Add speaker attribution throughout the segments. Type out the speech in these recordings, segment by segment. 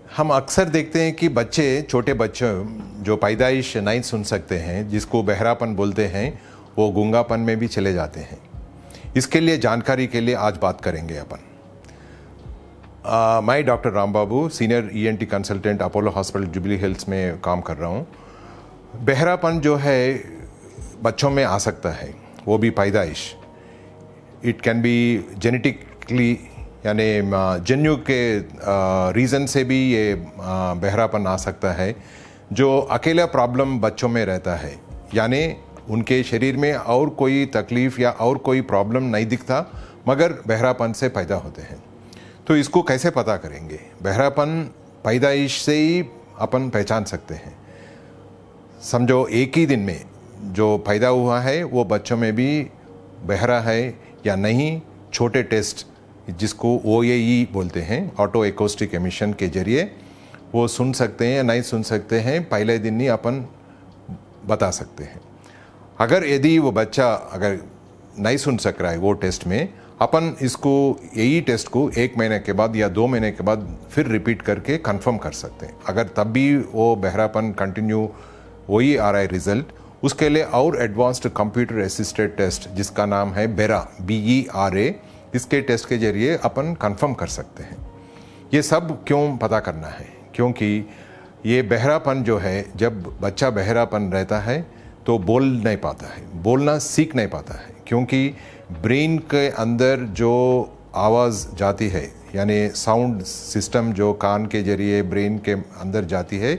Speaker 1: हम अक्सर देखते हैं कि बच्चे, छोटे बच्चे जो पैदाइश नहीं सुन सकते हैं, जिसको बहरापन बोलते हैं, वो गूंगापन में भी चले जाते हैं। इसके लिए जानकारी के लिए आज बात करेंगे अपन। मैं doctor Ram Babu, senior ENT consultant, Apollo hospital Jubilee Hills में काम कर रहा हूँ। बहरापन जो है बच्चों में आ सकता है, वो भी पैदाइश। इट कैन बी जेनेटिकली, यानी जन्यु के रीज़न से भी ये बहरापन आ सकता है। जो अकेला प्रॉब्लम बच्चों में रहता है, यानी उनके शरीर में और कोई तकलीफ़ या और कोई प्रॉब्लम नहीं दिखता, मगर बहरापन से पैदा होते हैं। तो इसको कैसे पता करेंगे? बहरापन पैदाइश से ही अपन पहचान सकते हैं। समझो एक ही दिन में जो पैदा हुआ है वो बच्चों में भी बहरा है या नहीं, छोटे टेस्ट जिसको OAE बोलते हैं, ऑटो एकॉस्टिक एमिशन के जरिए वो सुन सकते हैं या नहीं सुन सकते हैं, पहले दिन ही अपन बता सकते हैं। अगर यदि वो बच्चा अगर नहीं सुन सक रहा है वो टेस्ट में, अपन इसको यही टेस्ट को 1 महीने के बाद या 2 महीने के बाद फिर रिपीट करके कंफर्म कर सकते हैं। अगर तब भी वो बहरापन कंटिन्यू वही आ रहा है रिजल्ट, उसके लिए और एडवांस्ड कंप्यूटर असिस्टेड टेस्ट जिसका नाम है बेरा, BERA, इसके टेस्ट के जरिए अपन कंफर्म कर सकते हैं। ये सब क्यों पता करना है? क्योंकि ये बहरापन जो है, जब बच्चा बहरापन रहता है तो बोल नहीं पाता है, बोलना सीख नहीं पाता है, क्योंकि ब्रेन के अंदर जो आवाज़ जाती है, यानी साउंड सिस्टम जो कान के जरिए ब्रेन के अंदर जाती है,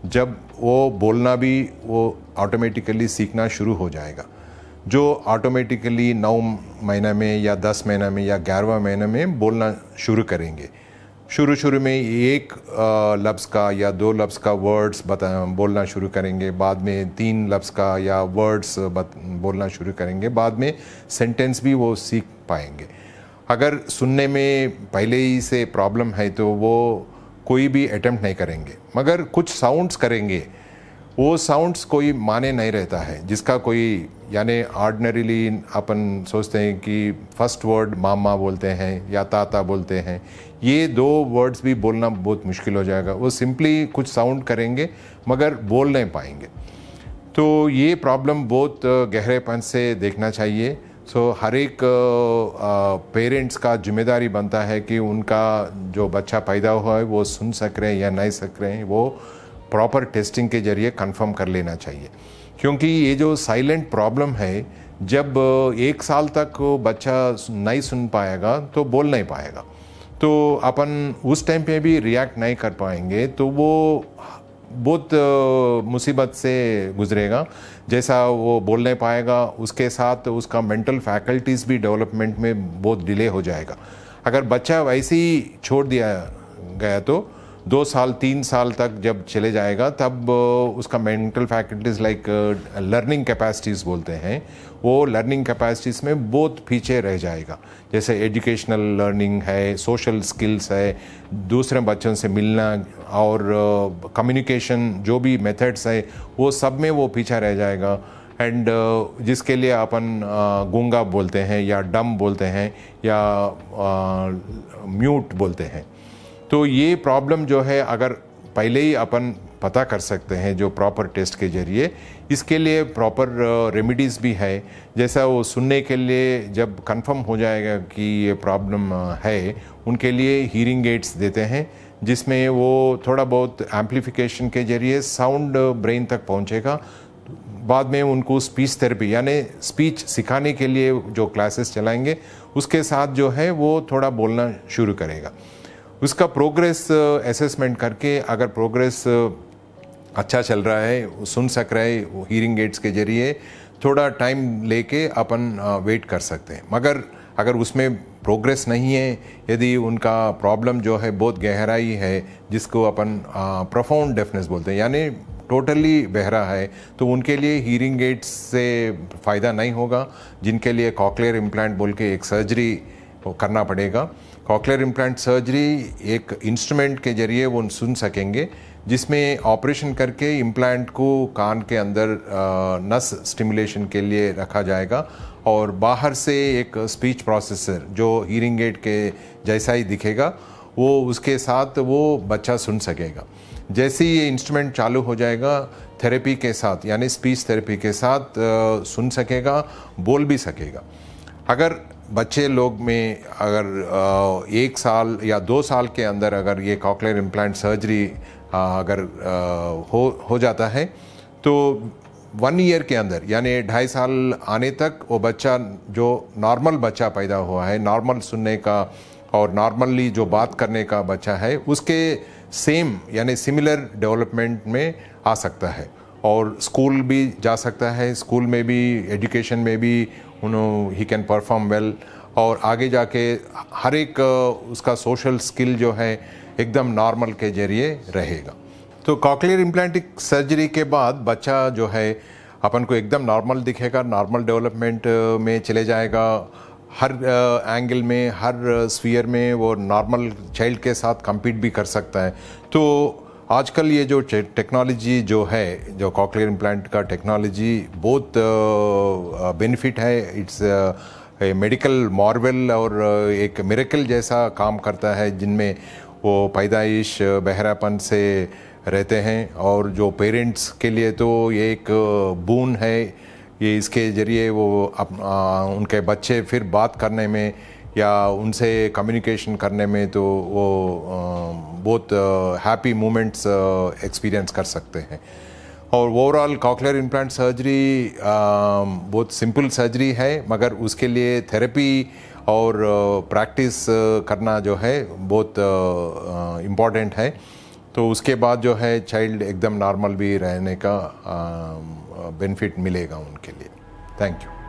Speaker 1: जब वो बोलना भी वो ऑटोमेटिकली सीखना शुरू हो जाएगा। जो ऑटोमेटिकली 9 महीने में या 10 महीने में या 11वां महीने में बोलना शुरू करेंगे। शुरू में एक लफ्ज़ का या 2 लफ्ज़ का वर्ड्स बोलना शुरू करेंगे, बाद में 3 लफ्ज़ का या वर्ड्स बोलना शुरू करेंगे, बाद में सेंटेंस भी वो सीख पाएंगे। अगर सुनने में पहले ही से प्रॉब्लम है तो वो कोई भी अटेम्प्ट नहीं करेंगे, मगर कुछ साउंड्स करेंगे, वो साउंड्स कोई माने नहीं रहता है, जिसका कोई, यानी ऑर्डिनरीली अपन सोचते हैं कि फर्स्ट वर्ड मामा बोलते हैं या ताता बोलते हैं, ये 2 वर्ड्स भी बोलना बहुत मुश्किल हो जाएगा। वो सिंपली कुछ साउंड करेंगे मगर बोल नहीं पाएंगे। तो ये प्रॉब्लम बहुत गहरेपन से देखना चाहिए। हर एक पेरेंट्स का जिम्मेदारी बनता है कि उनका जो बच्चा पैदा हुआ है वो सुन सक रहे हैं या नहीं सक रहे हैं, वो प्रॉपर टेस्टिंग के जरिए कंफर्म कर लेना चाहिए। क्योंकि ये जो साइलेंट प्रॉब्लम है, जब 1 साल तक बच्चा नहीं सुन पाएगा तो बोल नहीं पाएगा, तो अपन उस टाइम पे भी रिएक्ट नहीं कर पाएंगे, तो वो बहुत मुसीबत से गुजरेगा। जैसा वो बोल नहीं पाएगा, उसके साथ उसका मेंटल फैकल्टीज़ भी डेवलपमेंट में बहुत डिले हो जाएगा। अगर बच्चा वैसे ही छोड़ दिया गया तो 2 साल 3 साल तक जब चले जाएगा, तब उसका mental faculties like learning capacities बोलते हैं, वो लर्निंग कैपेसिटीज़ में बहुत पीछे रह जाएगा। जैसे एजुकेशनल लर्निंग है, सोशल स्किल्स है, दूसरे बच्चों से मिलना और कम्युनिकेशन जो भी मेथड्स है, वो सब में वो पीछे रह जाएगा। एंड जिसके लिए अपन गूंगा बोलते हैं या डम बोलते हैं या म्यूट बोलते हैं। तो ये प्रॉब्लम जो है, अगर पहले ही अपन पता कर सकते हैं जो प्रॉपर टेस्ट के जरिए, इसके लिए प्रॉपर रेमेडीज़ भी है। जैसा वो सुनने के लिए जब कंफर्म हो जाएगा कि ये प्रॉब्लम है, उनके लिए हीयरिंग एड्स देते हैं, जिसमें वो थोड़ा बहुत एम्प्लीफिकेशन के जरिए साउंड ब्रेन तक पहुंचेगा। बाद में उनको स्पीच थेरेपी, यानी स्पीच सिखाने के लिए जो क्लासेस चलाएंगे, उसके साथ जो है वो थोड़ा बोलना शुरू करेगा। उसका प्रोग्रेस असेसमेंट करके, अगर प्रोग्रेस अच्छा चल रहा है, सुन सक रहा है हीयरिंग एड्स के जरिए, थोड़ा टाइम लेके अपन वेट कर सकते हैं। मगर अगर उसमें प्रोग्रेस नहीं है, यदि उनका प्रॉब्लम जो है बहुत गहराई है, जिसको अपन प्रोफाउंड डेफनेस बोलते हैं, यानी टोटली बहरा है, तो उनके लिए हीयरिंग एड्स से फ़ायदा नहीं होगा। जिनके लिए कॉक्लियर इम्प्लांट बोल के एक सर्जरी करना पड़ेगा। कॉक्लियर इम्प्लांट सर्जरी एक इंस्ट्रूमेंट के जरिए वो सुन सकेंगे, जिसमें ऑपरेशन करके इम्प्लांट को कान के अंदर नस स्टिमुलेशन के लिए रखा जाएगा और बाहर से एक स्पीच प्रोसेसर जो हीयरिंग एड के जैसा ही दिखेगा वो उसके साथ वो बच्चा सुन सकेगा। जैसे ही ये इंस्ट्रूमेंट चालू हो जाएगा, थेरेपी के साथ यानी स्पीच थेरेपी के साथ सुन सकेगा, बोल भी सकेगा। अगर बच्चे लोग में अगर 1 साल या 2 साल के अंदर अगर ये कॉक्लियर इम्प्लांट सर्जरी अगर हो जाता है तो 1 ईयर के अंदर यानी 2.5 साल आने तक वो बच्चा जो नॉर्मल बच्चा पैदा हुआ है, नॉर्मल सुनने का और नॉर्मली जो बात करने का बच्चा है, उसके सेम यानी सिमिलर डेवलपमेंट में आ सकता है और स्कूल भी जा सकता है। स्कूल में भी, एजुकेशन में भी ही कैन परफॉर्म वेल और आगे जाके हर एक उसका सोशल स्किल जो है एकदम नॉर्मल के जरिए रहेगा। तो कॉक्लियर इम्प्लांटिक सर्जरी के बाद बच्चा जो है अपन को एकदम नॉर्मल दिखेगा, नॉर्मल डेवलपमेंट में चले जाएगा, हर एंगल में, हर स्फीयर में वो नॉर्मल चाइल्ड के साथ compete भी कर सकता है। तो आजकल ये जो टेक्नोलॉजी जो है, जो कॉक्लियर इम्प्लांट का टेक्नोलॉजी बहुत बेनिफिट है। इट्स ए मेडिकल मार्वल और एक मिरेकल जैसा काम करता है, जिनमें वो पैदाइश बहरापन से रहते हैं और जो पेरेंट्स के लिए तो ये एक बून है। ये इसके ज़रिए वो उनके बच्चे फिर बात करने में या उनसे कम्युनिकेशन करने में तो वो बहुत हैप्पी मोमेंट्स एक्सपीरियंस कर सकते हैं। और ओवरऑल कॉक्लियर इम्प्लांट सर्जरी बहुत सिंपल सर्जरी है, मगर उसके लिए थेरेपी और प्रैक्टिस करना जो है बहुत इम्पॉर्टेंट है। तो उसके बाद जो है चाइल्ड एकदम नॉर्मल भी रहने का बेनिफिट मिलेगा उनके लिए। Thank you.